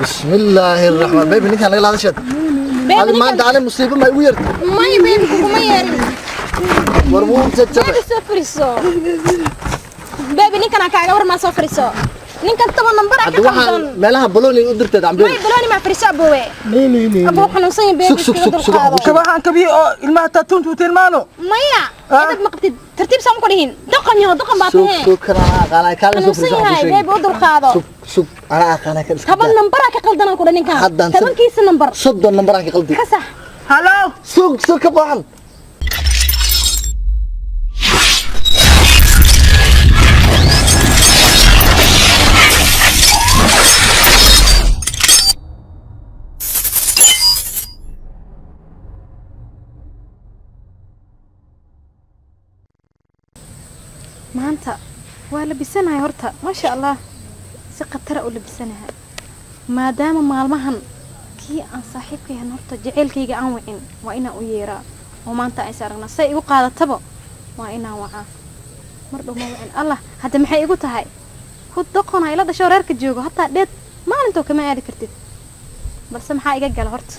بسم الله الرحمن بيبي نيك هلا هذا شد هذا ما انت على مصيبه ما يوير ما يبين كوما يري ورمون تتبع بيبي سفريسو بيبي نيك انا كاغا ور ما سفريسو نيك انت نمبر هذا واحد مالها بلوني ودرتد عم ما بلوني ما فريسو ابوي ليه ابو حنوسين بيبي سك كباhan kabi ilmaha taatuunta u tilmaano مايا اذا ما قبت ترتيب سام كلهين دقن يا دقن باتين سك انا كان سك بيبي ودر قادو سك انا كان طب النمبر قلدنا كل نيك طب كيس النمبر صد النمبر قلدي كسح halo سك باhan maanta waa labisanahay horta ma sha Allah si qatar u labisanahay maadaama maalmahan kii aan saaxiibkay ahaan horta jaceelkayga aan wicin waa inaan u yeeraa oo maanta ay saaragna say igu qaadataba waa inaan wacaa mar dhow ma wicin Allah hadda maxay igu tahay hud doqon ay la dhasho reerka joogo hatta dheed maalinto kama aadi kartid balse maxaa iga gal horta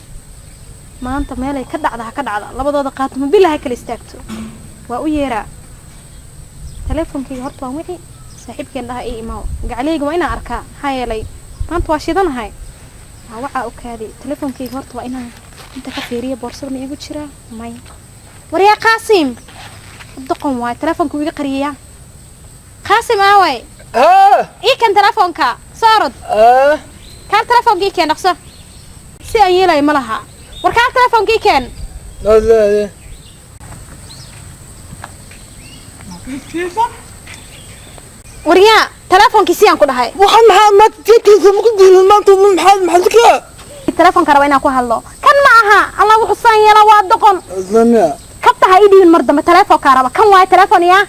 maanta meelay ka dhacda labadooda qaatimo billahi kala istaagto waa u yeeraa تلفونكي هرت وامعي صاحبك الله اي ما قعليق وين اركا هاي لي انت واشدان هاي وعا اوكادي تلفونكي هرت وين انت كفيريه بورصه ما يقول شرا ماي وريا قاسم دقون واي تلفونك ويغ قريا قاسم اوي اي كان تلفونك صارد كان تلفونكي كان نقصه سي ايلاي ملها وركان تلفونكي كان لا وريا تلفونكي سيان ku dhahay waxaan ma tikiisa ma ku diilin maanta maxalka telefoonka raba inaan ku hadlo kan ma aha Allah wuxuu san yeela waa doqon zamiya kabta ha idin mar dambe telefoonka raba kan waa telefoon ya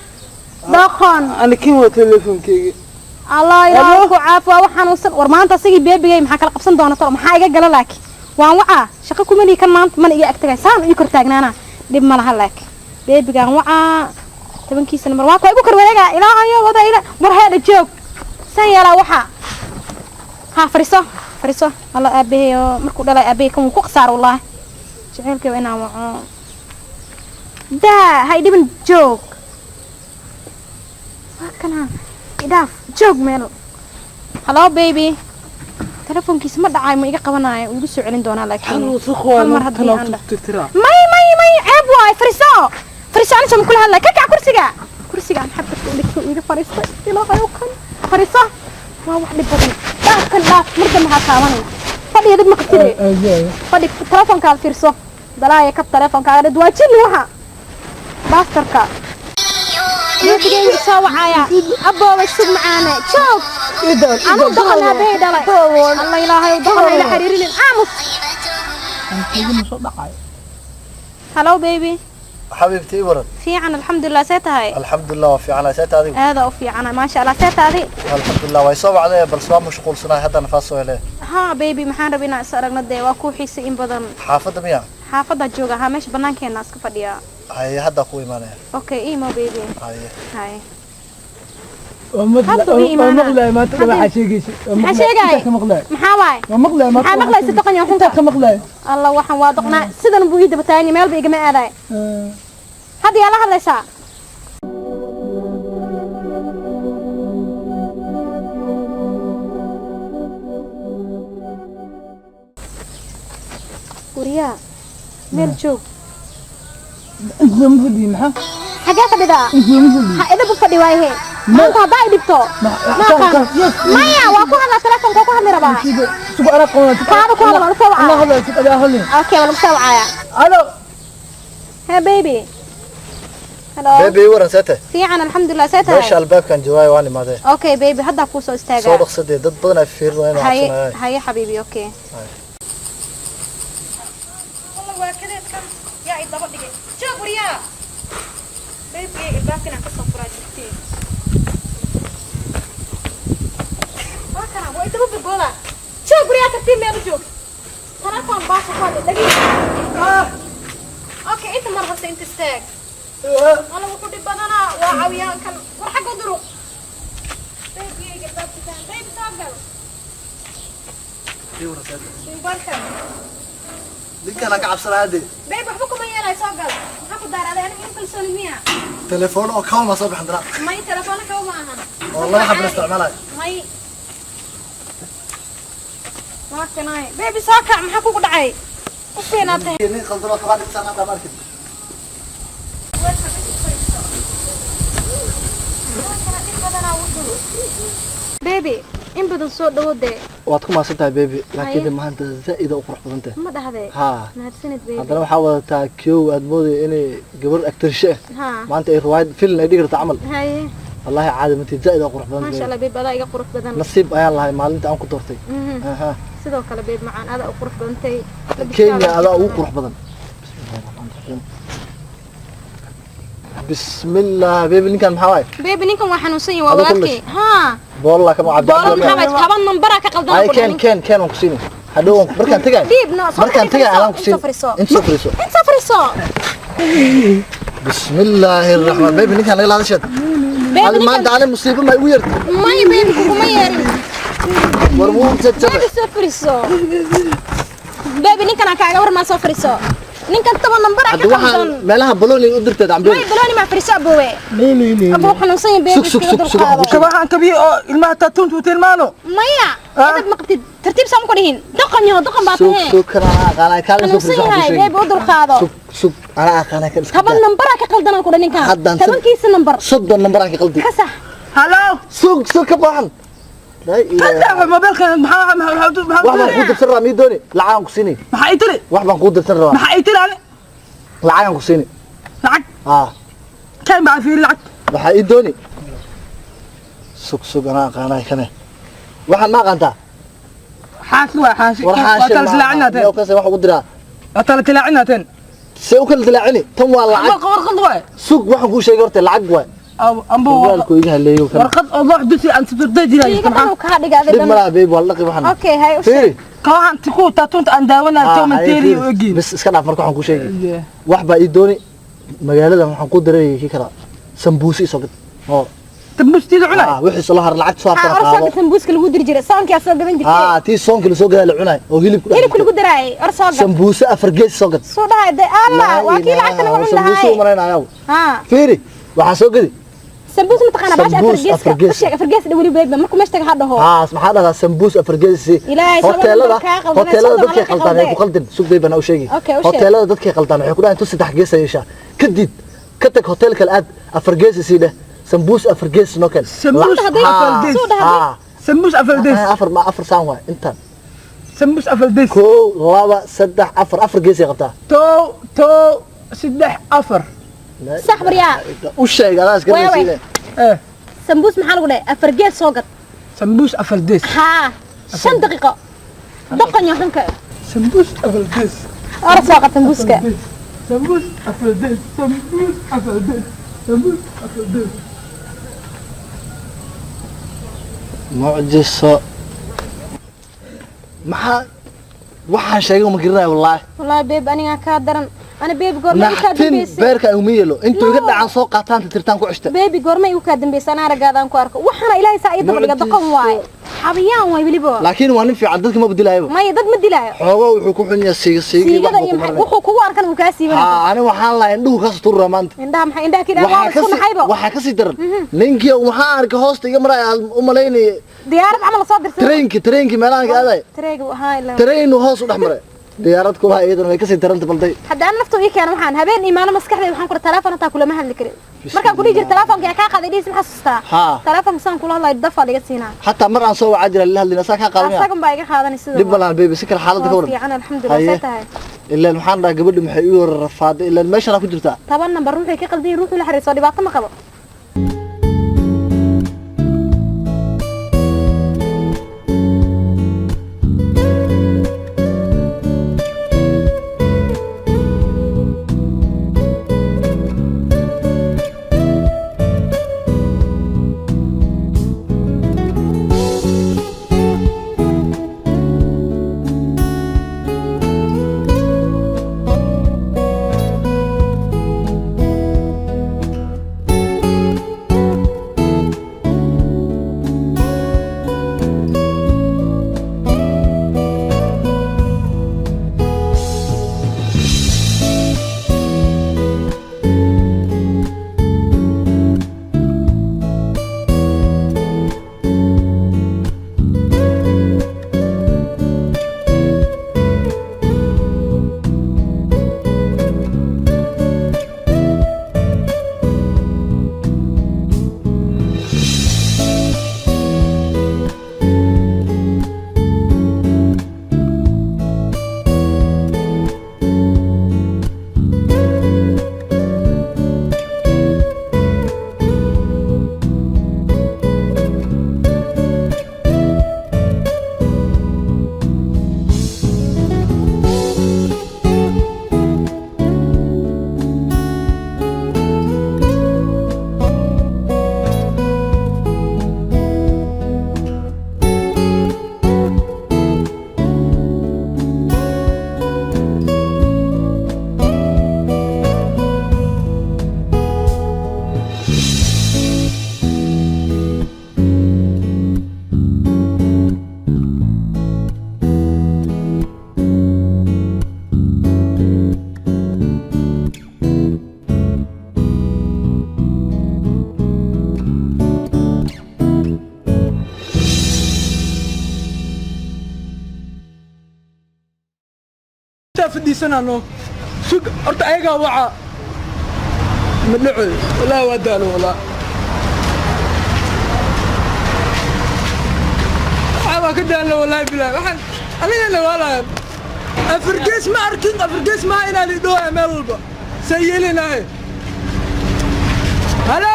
doqon ana kin waa telefonkeyga Allah ilaahay ku caafiyo waxaan u san war maanta asigi beebigay maxaa kala qabsan doona tolo maxaa iga gala laakiin waan waca shaqo kuma lii kan maanta man iga agtagay saan ii kor taagnaana dib ma laha laakiin beebigan waca tabankiisa number waa ku kor wareega ilaahayo wada ila mar heeda joog san yeela waxa ha fariso الله أبيه مركو دلا أبيه كم كقصار والله شعيرك وين عم ده هاي دي من جوك كنا إداف جوك ميل هلو بيبي تلفون كيس ما دعاي ما يجي قبناي ويدوسوا علين دونا لكن حلو سخوان ما عيب واي فريسو أنا شو كل هلا كيك كرسي حبيت لك ويجي فريسو يلا هيوكل فريسو ما واحد بدنا كان لا مرد ما هتعمل فدي يدب ما كتير فدي تلفون كان فيرسو دلايا كب تلفون كان دواجين وها باستركا يجي يسوي عيا أبو ويسوي معانا شوف أنا دخلنا بيدا الله إلهي ودخلنا إلى حريرين آمس هلو بيبي حبيبتي ورد في عنا الحمد لله سيتها الحمد لله وفي عنا سيت هذه هذا وفي عنا ما شاء الله سيتها هذه الحمد لله ويصوب عليه بس ما مشغول سنة هذا نفسه عليه ها بيبي محان ربنا سأرقنا الدي واكو حيسي إن بدن حافظ مياه حافظة جوجا ها مش بنان كي الناس كفديا هاي هذا أخوي مانه أوكي إيه مو بيبي هاي مقلة ما تقول حشيقي محاواي مقلة ستقن يوم حنك الله وحن واضقنا سيدنا بويد بتاني مال بيجي ما أداي هذه يلا هذا ساعة وريا مال جو زم فدي محا حاجة كده إذا بفدي وايه ما أنت هذا يدبتو ما يا واكو هذا تلفون كوكو هذا ربع شوف أنا قوة كارو كارو ما نسوي أنا هذا شوف أنا هذا أوكي ولا مسوي عيا ألو هي بيبي هلو بيبي ورن سيته في عنا الحمد لله سيتها ليش الباب كان جواي واني ما ده اوكي بيبي هدا كوسو استاجا صوت صدي ضد بدنا في وين هاي حبيبي اوكي والله واكده كم يا عيد دبا دغه شوف وريا بيبي الباب كان كسو فراجتي ما كان هو يدبا بقولا شوف وريا ترتيب ما بجوك تلفون باص خالد دقيقه اوكي انت مره بس انت استاج أنا وكل بدنا وعويان كان ورحق ودرو بيبي قلبك كان بيبي تاقل كي ورا سيد موبايلka ديك انا كعب سنادي beeb waxba kuma yeelay soo gal maxaa ku daaraaday aniga in kalsooni miya تليفون او كاون ما صبح عندنا may telefoonka uma ahan والله حاب نستعملها may ma kanay beeb soo kac maxaa kugu dhacay u fiinaatay ني خلدنا كمان سنه هذا ماركت beebi in badan soo dhawade waad ku maasantahay baby laakiin maanta zaid u qurux badan tahay ma dhahdee ha mahadsanid beebi haddana waxaa wadataa kiow aad moodaya inay gabar actrice ha maanta ay riwaayad film ay dhigi karto camal haye wallahi caadi ma zaid u qurux badan maasha Allah beebi adaa iga qurux badan nasiib ayaan lahay maalinta aan ku doortay aha sidoo kale beeb macaan adaa u qurux badantay Kenya adaa ugu qurux badan bismillah baby ninkan maxaa waay beebi ninkan waa xanuunsan yahay waa walaalkii ha والله كما عبد boolo maxaa waay taban number ka qaldan ay keen aan ku siinin hadhow markaan tagay markaan tagay aan ku siin inta fariiso بسم الله الرحمن baby ninkan laga laada shad hal maanta aan musiibo ma ugu yartay may beebi kuma yeerin war muu jajabay beebi soo fariiso beebi ninkan kaaga war ma soo fariiso ninkan taban number ka qaldan meelaha balooni u dirtay dambe may balooni ma fariiso aboowe ليه abo xanuunsan yahay beebi كمان كبي الماء تاتون توتين مانو maya dad ma qabtid tartiib soo ku dhihin dhaqan yahay dhaqan baa tahay shukran ana kala soo xanuunsan yahay beebi u dulqaado sug ana aqana ka iska taban number ka qaldan ku dhanin kan tabankiisa number soddon number aan ka qaldi ka sax هلو sug ka baahan هلا ما بالك waxbaan ku dirsan rabaa mii dooni lacag ku siini ما حيتري waxbaan ku dirsan rabaa ما حيتري انا lacag ku siini لعك كان بعد في لعك waxa ii dooni sug ana aqaanay kane waxaan ma aqaantaa حاسي وحاسي war xaashay وتل تلاعنا تن oo kaas wax ugu diraa وتل تلاعنا تن see u kala dilaacini tan waa lacag ورقة ورقة sug waxaan ku sheegay horta lacag waay أو أمبو walku iga haleeyo kan ورقة الله دسي أنت في الدجرة iga dhanu ka dhigaaday dib malaha baby wal dhaqi waxan okay hay u fiiri كمان تكون تاتون أن داونا توم تيري وجي bas iska dhaaf marka waxaan ku sheegay wax baa ii dooni magaalada waxaan ku diray ki kala sambuusi soo gad oo تبص تيجي عنا wixii soo har lacag soo ah orso gadan buuska lagu diri jiray saanka soo gaban jirtay tii soonka la soo gadaa la cunay oo hilib hilibka lagu diray orso gadan sambuusa afar gees soo gad soo dhahay Allah waa kii lacagta lagu sambuusa cunay maraynayo ha fiiri waxa soo gadi sambuus ma taqaana baash afar gees wali beeba markuu meeshta ka hadho maxaa dhahaa sambuus afar gees hoteelada dadkay qaldaan ay ku qaldin sug bay bana u sheegi hoteelada dadkay qaldaan waxay ku dhahaan intuu saddex gees ay yeeshaa kadib ka tag hoteelka aad afar gees sii dheh sambuus afar gees noo keen سموس أفل سموس أفل ديس afar saan waay intaan سموس أفل ديس koo laba saddex afar gees ay qabtaa تو سدح أفر sax baryaa u sheeg adaas ka Wewe. إيه sambuus maxaa lagu dhahay afar gees soo gad سموس أفل ديس ha 5 daqiiqo dhaqan yahanka سموس أفل ديس orso qad sambuuska سموس أفل ديس سموس أفل ديس سموس أفل ديس mucjiso maxaa waxaan sheegay ma garanay wallahi wallahi beeb aniga ka daran ana beeb goorma ka naxtin dambeysay beerka ay uma yeelo intuu iga dhacan soo qaataan tirtaan ku cishta beebi goorma igu ka dambeysay ana aragaadan ku arko waxana ilaahay saa ii dabadhiga dhaqan waay xabiyaan way waliba laakiin waa nin fiican dadka ma bedelayo may dad ma dilaayo xoogo wuxuu ku xun yahay siigi siigada iyo wuxuu kugu arkan uu ka siibanaa ani waxaan lahayn indhuhu ka sutura maanta indhaha maxay indhaha kida waa isku maxaybo waxa ka sii daran ninkii waxaan arkay hoosta iga maray u malaynay diyaarad amal soo dirtay tareenki meelaha ka aaday tareega waxa ila tareenu hoos u dhaxmaray diyaarad kula iyadana way ka sii daranta balday hadda aan naftu ii keen waxaan habeen iimaano maskaxdayda waxaan ku telefoon taa kula ma hadli karin markaan ku dhigi telefoonka ka qaaday dhiis ma xasuustaa telefoonka saan kula hadlay dafa dhiga siinaa hatta mar aan soo wacay jira la hadlina saa ka qaadanaya asagan baa iga qaadanay sidoo dib balan baby si kala xaaladda ka waran fiican alxamdulillah tahay ilaa waxaan dhahay gabadhu maxay u rafaaday ilaa meesha ku jirtaa taban number ruuxi ka qalday ruuxu la xiriirso dhibaato ma qabo inta fadhiisanano sug horta ayaga waxa madlucay wallahi waa daalo wallahi waa ka daalo wallahi bilaay waxaan aniga walaal afurgees ma arkin afurgees ma inaan idoo meel walba sayelinahay halo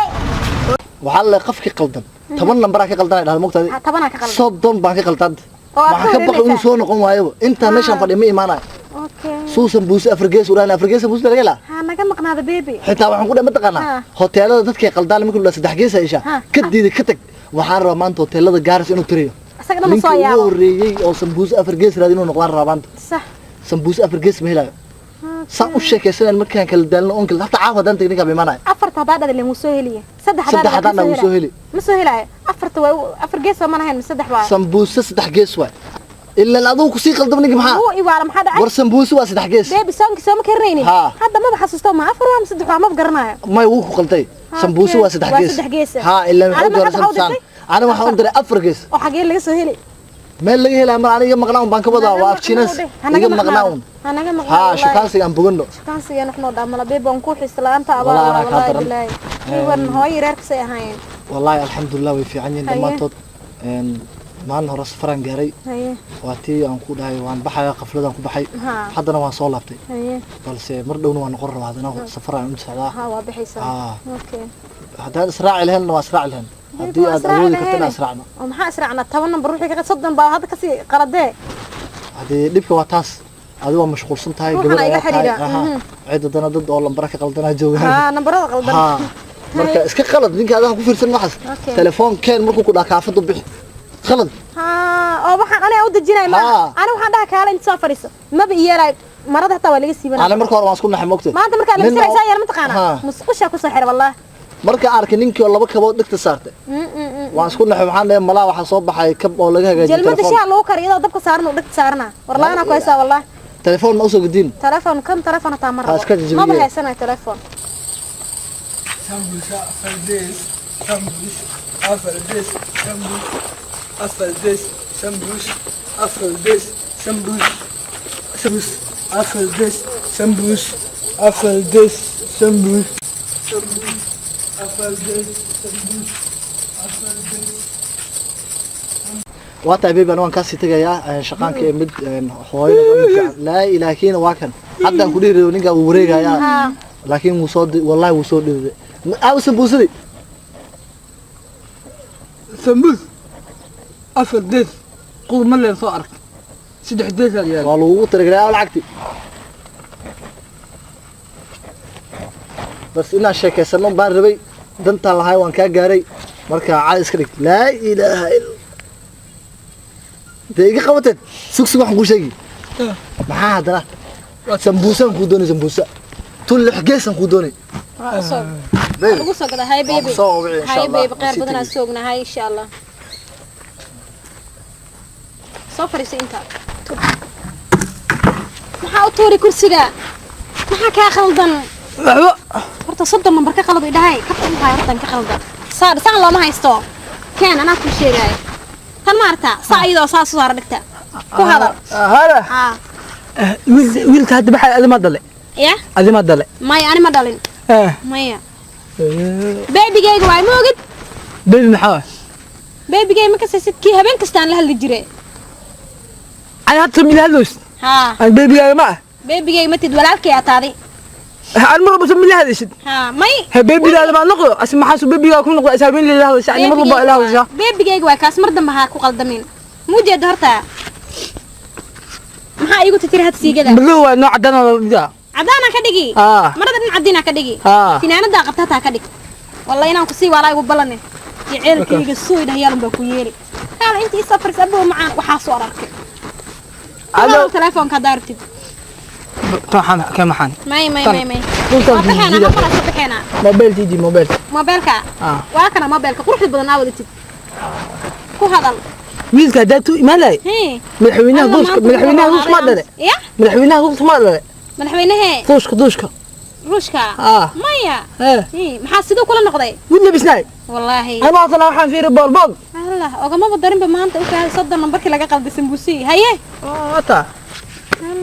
waxaa la qafki qaldan 10 number ka qaldan ay dhahay moogtaadi 10 ka qaldan soddon baan ka qaldan waxa ka baqay inuu soo noqon waayo inta meeshan fadhiyo ma iimaanay okay suusan buus afurgees uraan afurgees buus laga la ha naga maqnaada baby xitaa waxaan ku dhaman taqaana hoteelada dadka qaldan markii la saddex gees ayisha ka diiday ka tag waxaan rabaa maanta hoteelada gaaris inuu tiriyo asagna ma soo yaabo horeeyay oo sambuus afurgees raadin inuu noqdaan rabaan sax sambuus afurgees ma helayo saan u sheekaysan markaan kala daalno onkal hatta caawa dan technique ba iimaanay afarta hadaad la soo heliye saddex hadaad la soo heli ma soo helay afarta waa afurgees ma lahayn saddex baa sambuus saddex gees waa إلا الأذوق وسيق الضمنك محا هو إيوه ما حدا ورسمبوس واسد حجيس بيبي سوما كريني هذا ما بحسستو ما أفر ولا مسدح ما بقرناه ما يوقف قلتي سمبوس واسد حجيس ها إلا محد ورسمسان أنا ما حاضر أفرجيس وحاجين اللي سهلي ما اللي هي لما أنا يوم مقنعون بانك بضا وافشينس يوم مقنعون ها شو كان سيان بقولنا كان سيان إحنا دامنا بيبي ونكوح استلام تابع والله بالله يورن هاي ريرك سيهاين والله الحمد لله وفي عني لما تط maalin hore safaraan gaaray waatii aan ku dhahay waan baxay qafladaan ku baxay haddana waan soo laabtay balse mar dhowna waan noqon rabaa hadana safaraan u socdaa waa bixaysaa okay hadaan israaci lahayn waa israaci lahayn hadii aad awoodi kartana israacna maxaa israacna 10 number ruuxi ka soddon baa hadda kasi qaladee hadii dhibka waa taas adiga waa mashquulsan tahay gabadha ay xiriira ciidadana dad oo lambar ka qaldanaa joogaan nambarada qaldan marka iska qalad ninka aad ku fiirsan waxas telefoonkan markuu ku dhaakaafado bixi خلد oo waxaan aniga u dajinay ma ana waxaan dhaha kaala inta soo fariiso ma biyeelay marada hatta waa laga siibanaa ana marka hore waan isku naxay moogtay maanta marka la siraysaa yar ma taqaana musqusha ku soo xir wallaah marka arkay ninkii oo laba kabood dhigta saartay waan isku naxay waxaan leeyahay malaa waxa soo baxay kab oo laga hagaajiyay jalmada shaa loo kariyo dabka saarno dhigta saarna warlaana ku haysaa wallaah telefoon ma usoo gudin telefoon kan telefoon ta mar ma bahaysanay telefoon sambusa fardes sambus afardes sambus أفلدس سمبوس أفلدس سمبوس سمبوس أفلدس سمبوس أفلدس سمبوس أفلدس سمبوس أفلدس واتع بيبي أنا كاسي تجايا شقان كمد حوالي لا إلهكين واكن حتى نقولي رونيكا وريجا يا لكن وصاد والله وصاد أو سمبوس دي سمبوس أفردس قول ملي صارك سدح ديس يا والله ترجع ولا عكتي بس إن الشيء سلام باربي دنت الله هاي وان كجاري مركا عايز كريك لا إله إلا دقيقة قوتت سوق سوق حنقول شيء ما هذا سمبوسة نقودوني سمبوسة طول حجيس نقودوني بيبي سوق ده هاي بيبي هاي بيبي غير بدنا سوقنا هاي إن شاء الله صفريس انت maxaa u toori kursiga maxaa ka khaldan horta soddon number ka qalad idhahay ka maxaa hortan ka khaldan saan loo ma haysto keen ana ku sheegay tan maarta saayidoo saas soo dhigta ku hadal hala wiilka hadda baxay adima dale ya adima dale may ani ma dhalin maya baby-gayga waa moogid baby maxaa baby-gay ma ka saysid kii habeen kastaan la hadli jiray أنا هاتم إلى هذوس. ها. البيبي جاي معه. بيبي جاي متى دولارك يا تاري. أنا مرة بسمي لي هذا الشيء. ها ماي. بيبي لا ما نقول أسمع حاسو بيبي جاي كم نقول أسامي لي هذا الشيء يعني مرة بقى له الشيء. بيبي جاي جوا كاس مرة ما هاكو قلدمين. مو جد هرتا. ما هاي يقول تطير هاتسي كذا. بلو نوع عدنا ذا. عدنا كدقي. مرة ده عدينا كدقي. فينا أنا دا قطعتها كدقي. والله أنا كسي ولا يقول بلني. يعير كي السوي ده يالم بكويري. قال أنت سافر سبوا معاه وحاسوا راكب. ألو تلفون كدارتي طحن كم حن ماي صبحنا خلاص صبحنا موبايل تيجي موبايلك واكنا موبايلك قروح بدنا ودتي كو هذا ويلك داتو مالاي ملحوينها دوشك ما دله ملحوينها دوشك ما دله ملحوينها دوشك روشكا مايا محاسدو كل نقضي ولا بسناي والله انا اصلا waxaan fiiri balbal الله oogama badarin ba maanta u kaahay soddon numbarkii laga qalday sambuusi haye ata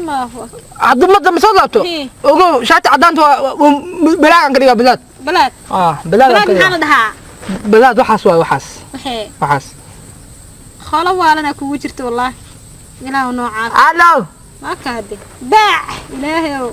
الله أكبر عبد الله ده مصلته إيه. وقول شات عدانت بلاد قريبه بلاد بلاد بلاد محمد ها بلاد وحاس وحاس وحي وحاس خلا والنا كوجرت والله إله نوعات الو ما كادي باع إلهي